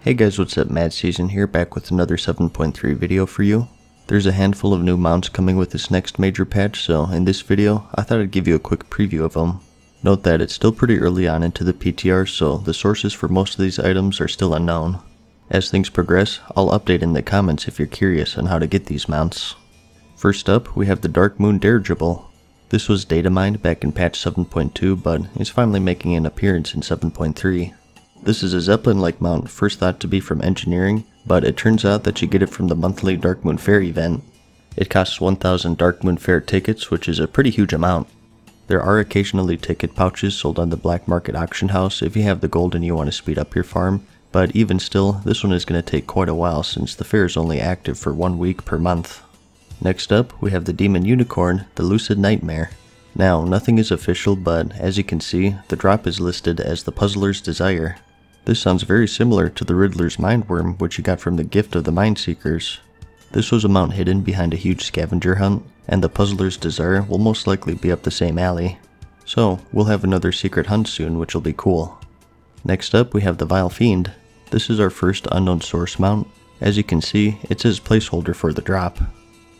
Hey guys, what's up? MadSeason here, back with another 7.3 video for you. There's a handful of new mounts coming with this next major patch, so in this video, I thought I'd give you a quick preview of them. Note that it's still pretty early on into the PTR, so the sources for most of these items are still unknown. As things progress, I'll update in the comments if you're curious on how to get these mounts. First up, we have the Darkmoon Dirigible. This was data mined back in patch 7.2, but is finally making an appearance in 7.3. This is a Zeppelin-like mount first thought to be from engineering, but it turns out that you get it from the monthly Darkmoon Fair event. It costs 1,000 Darkmoon Fair tickets, which is a pretty huge amount. There are occasionally ticket pouches sold on the black market auction house if you have the gold and you want to speed up your farm, but even still, this one is going to take quite a while since the fair is only active for 1 week per month. Next up, we have the Demon Unicorn, the Lucid Nightmare. Now, nothing is official, but as you can see, the drop is listed as the Puzzler's Desire. This sounds very similar to the Riddler's Mindworm, which you got from the Gift of the Mindseekers. This was a mount hidden behind a huge scavenger hunt, and the Puzzler's Desire will most likely be up the same alley. So, we'll have another secret hunt soon, which will be cool. Next up, we have the Vile Fiend. This is our first unknown source mount. As you can see, it says placeholder for the drop.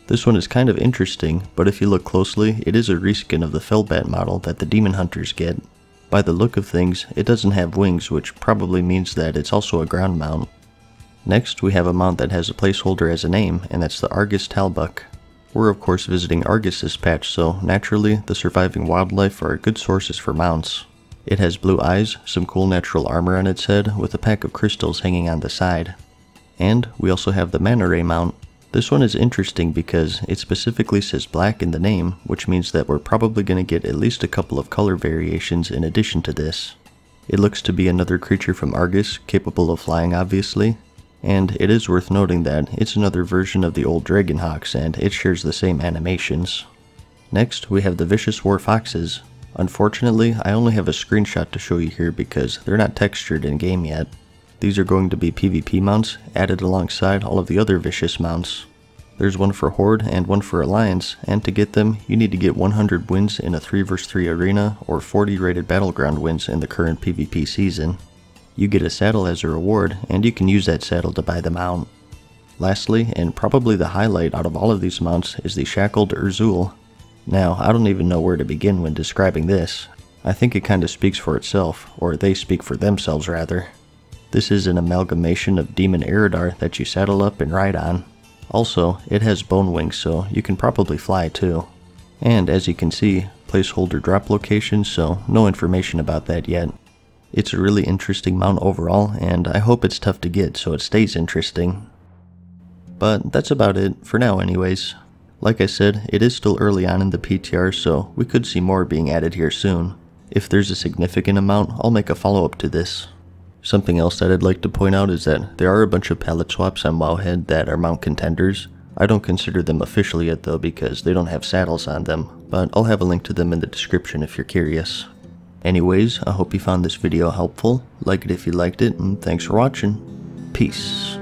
This one is kind of interesting, but if you look closely, it is a reskin of the Fellbat model that the Demon Hunters get. By the look of things, it doesn't have wings, which probably means that it's also a ground mount. Next, we have a mount that has a placeholder as a name, and that's the Argus Talbuck. We're of course visiting Argus this patch, so naturally, the surviving wildlife are good sources for mounts. It has blue eyes, some cool natural armor on its head, with a pack of crystals hanging on the side. And we also have the Manora mount. This one is interesting because it specifically says black in the name, which means that we're probably going to get at least a couple of color variations in addition to this. It looks to be another creature from Argus, capable of flying obviously, and it is worth noting that it's another version of the old Dragonhawks and it shares the same animations. Next, we have the Vicious War Foxes. Unfortunately, I only have a screenshot to show you here because they're not textured in game yet. These are going to be PvP mounts, added alongside all of the other vicious mounts. There's one for Horde and one for Alliance, and to get them, you need to get 100 wins in a 3 vs 3 arena or 40 rated Battleground wins in the current PvP season. You get a saddle as a reward, and you can use that saddle to buy the mount. Lastly, and probably the highlight out of all of these mounts, is the Shackled ur'zul. Now, I don't even know where to begin when describing this. I think it kinda speaks for itself, or they speak for themselves rather. This is an amalgamation of Demon Eridar that you saddle up and ride on. Also, it has bone wings, so you can probably fly too. And as you can see, placeholder drop location, so no information about that yet. It's a really interesting mount overall, and I hope it's tough to get so it stays interesting. But that's about it, for now anyways. Like I said, it is still early on in the PTR, so we could see more being added here soon. If there's a significant amount, I'll make a follow-up to this. Something else that I'd like to point out is that there are a bunch of palette swaps on Wowhead that are mount contenders. I don't consider them official yet though because they don't have saddles on them, but I'll have a link to them in the description if you're curious. Anyways, I hope you found this video helpful, like it if you liked it, and thanks for watching. Peace.